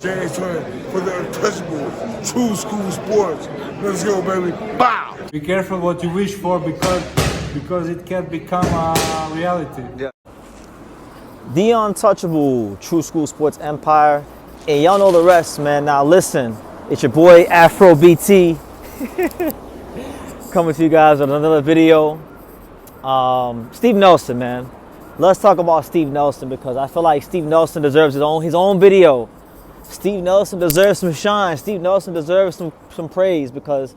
James Turner for the untouchable true school sports. Let's go, baby. Bow! Be careful what you wish for because it can become a reality. Yeah. The untouchable true school sports empire. And y'all know the rest, man. Now listen, it's your boy Afro BT coming to you guys with another video. Steve Nelson, man. Let's talk about Steve Nelson because I feel like Steve Nelson deserves his own video. Steve Nelson deserves some shine. Steve Nelson deserves some praise because,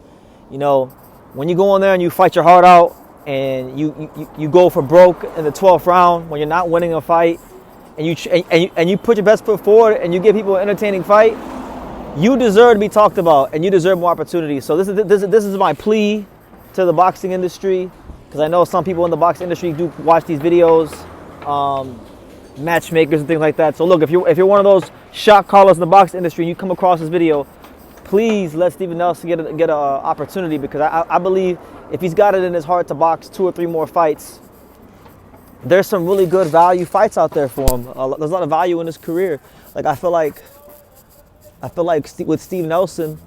you know, when you go in there and you fight your heart out and you go for broke in the 12th round when you're not winning a fight and you put your best foot forward and you give people an entertaining fight, you deserve to be talked about and you deserve more opportunities. So this is my plea to the boxing industry because I know some people in the boxing industry do watch these videos, matchmakers and things like that. So look, if you're one of those shot callers in the boxing industry and you come across this video, please let Steven Nelson get an opportunity because I believe if he's got it in his heart to box 2 or 3 more fights, there's some really good value fights out there for him. There's a lot of value in his career. Like I feel like with Steve Nelson,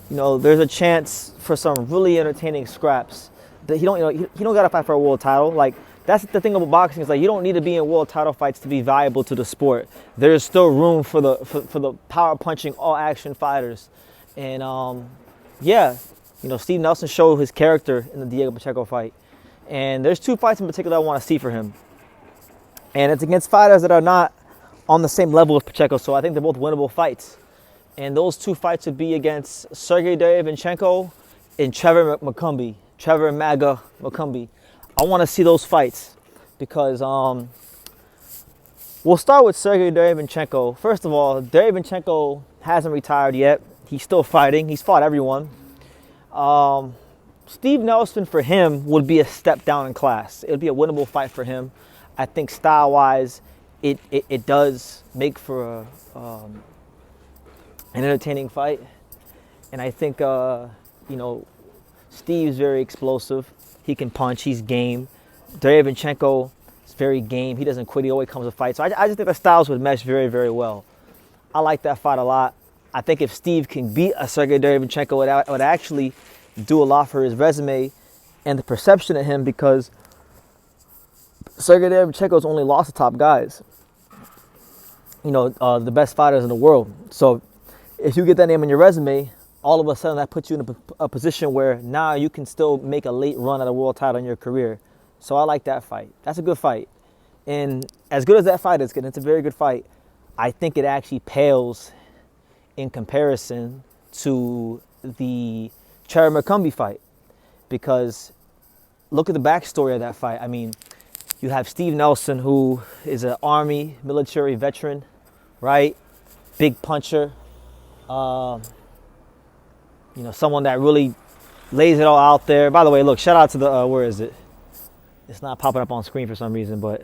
you know, there's a chance for some really entertaining scraps. That he don't got to fight for a world title. Like that's the thing about boxing is like you don't need to be in world title fights to be valuable to the sport. There's still room for the power punching all action fighters. And yeah, you know, Steve Nelson showed his character in the Diego Pacheco fight. And there's 2 fights in particular I want to see for him. And it's against fighters that are not on the same level as Pacheco, so I think they're both winnable fights. And those 2 fights would be against Sergey Derevyanchenko and Trevor Mccumby. Trevor MAGA Mccumby. I want to see those fights because we'll start with Sergey Derevyanchenko. First of all, Derevyanchenko hasn't retired yet. He's still fighting. He's fought everyone. Steve Nelson for him would be a step down in class. It would be a winnable fight for him. I think style-wise, it does make for an entertaining fight. And I think, you know, Steve's very explosive. He can punch. He's game. Derevyanchenko is very game. He doesn't quit. He always comes to fight. So I just think the styles would mesh very, very well. I like that fight a lot. I think if Steve can beat a Sergey Derevyanchenko, it would actually do a lot for his resume and the perception of him because Sergey Derevyanchenko's only lost the top guys. You know, the best fighters in the world. So if you get that name on your resume, all of a sudden that puts you in a position where now you can still make a late run at a world title in your career. So I like that fight. That's a good fight. And as good as that fight is, it's a very good fight, I think it actually pales in comparison to the Trevor Mccumby fight. Because look at the backstory of that fight. I mean, you have Steve Nelson, who is an Army military veteran, right? Big puncher. You know, someone that really lays it all out there. By the way, look, shout out to the, where is it? It's not popping up on screen for some reason, but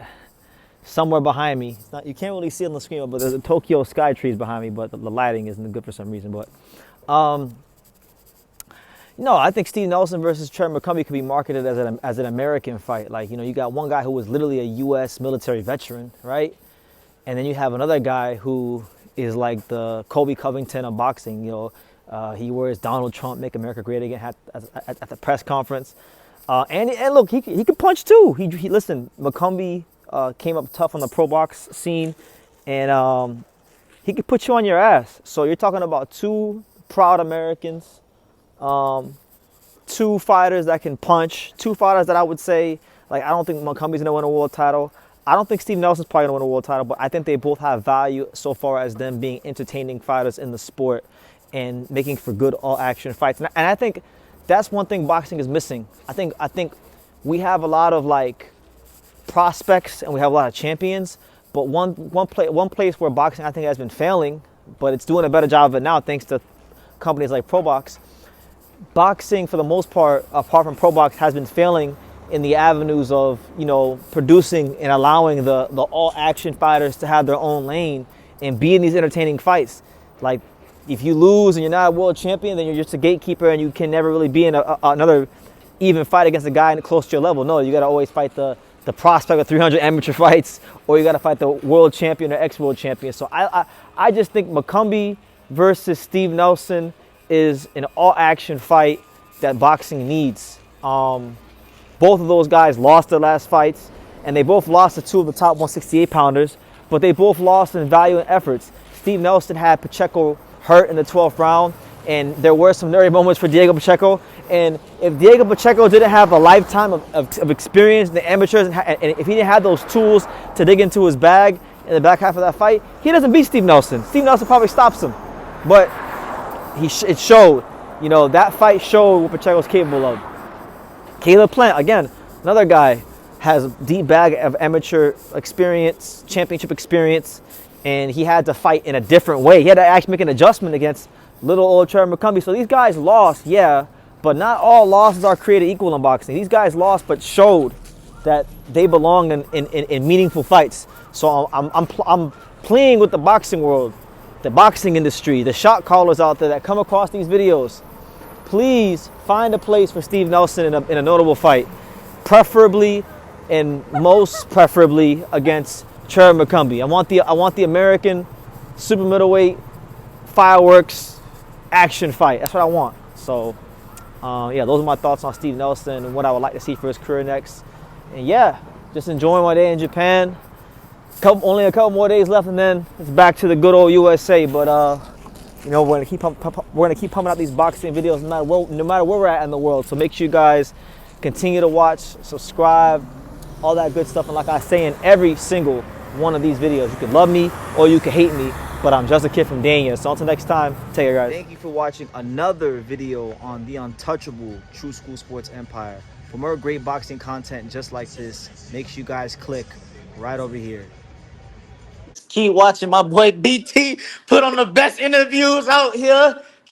somewhere behind me. It's not, you can't really see it on the screen, but there's a Tokyo sky trees behind me, but the lighting isn't good for some reason. But, no, I think Steve Nelson versus Trevor Mccumby could be marketed as an American fight. Like, you know, you got one guy who was literally a U.S. military veteran, right? And then you have another guy who is like the Kobe Covington of boxing, you know. He wears Donald Trump Make America Great Again at the press conference. And look, he can punch too. He listen, Mccumby came up tough on the pro box scene, and he could put you on your ass. So you're talking about 2 proud Americans, 2 fighters that can punch, 2 fighters that I would say, like, I don't think Mccumby's gonna win a world title. I don't think Steve Nelson's probably gonna win a world title, but I think they both have value so far as them being entertaining fighters in the sport and making for good all-action fights. And I think that's one thing boxing is missing. I think we have a lot of like prospects and we have a lot of champions, but one place where boxing I think has been failing, but it's doing a better job of it now thanks to companies like ProBox. Boxing, for the most part, apart from ProBox, has been failing in the avenues of, you know, producing and allowing the all-action fighters to have their own lane and be in these entertaining fights. Like, if you lose and you're not a world champion, then you're just a gatekeeper and you can never really be in another even fight against a guy close to your level. No, you got to always fight the prospect of 300 amateur fights, or you got to fight the world champion or ex-world champion. So I just think Mccumby versus Steve Nelson is an all-action fight that boxing needs. Both of those guys lost their last fights, and they both lost to two of the top 168 pounders, but they both lost in value and efforts. Steve Nelson had Pacheco hurt in the 12th round, and there were some nervy moments for Diego Pacheco. And if Diego Pacheco didn't have a lifetime of experience in the amateurs, and if he didn't have those tools to dig into his bag in the back half of that fight, he doesn't beat Steve Nelson. Steve Nelson probably stops him. But it showed, you know, that fight showed what Pacheco's capable of. Caleb Plant, again, another guy, has a deep bag of amateur experience, championship experience, and he had to fight in a different way. He had to actually make an adjustment against little old Trevor Mccumby. So these guys lost, yeah, but not all losses are created equal in boxing. These guys lost but showed that they belong in meaningful fights. So I'm playing with the boxing world, the boxing industry, the shot callers out there that come across these videos. Please find a place for Steve Nelson in a notable fight, preferably and most preferably against Trevor Mccumby. I want the American super middleweight fireworks action fight. That's what I want. So yeah, those are my thoughts on Steve Nelson and what I would like to see for his career next. And yeah, just enjoying my day in Japan. Only a couple more days left, and then it's back to the good old USA. But you know, we're gonna keep pumping out these boxing videos no matter where we're at in the world. So make sure you guys continue to watch, subscribe, all that good stuff. And like I say in every single one of these videos, you can love me or you can hate me, but I'm just a kid from Dania. So until next time, take care, guys. Thank you for watching another video on the untouchable True School Sports Empire. For more great boxing content just like this, make sure you guys click right over here. Keep watching my boy BT put on the best interviews out here.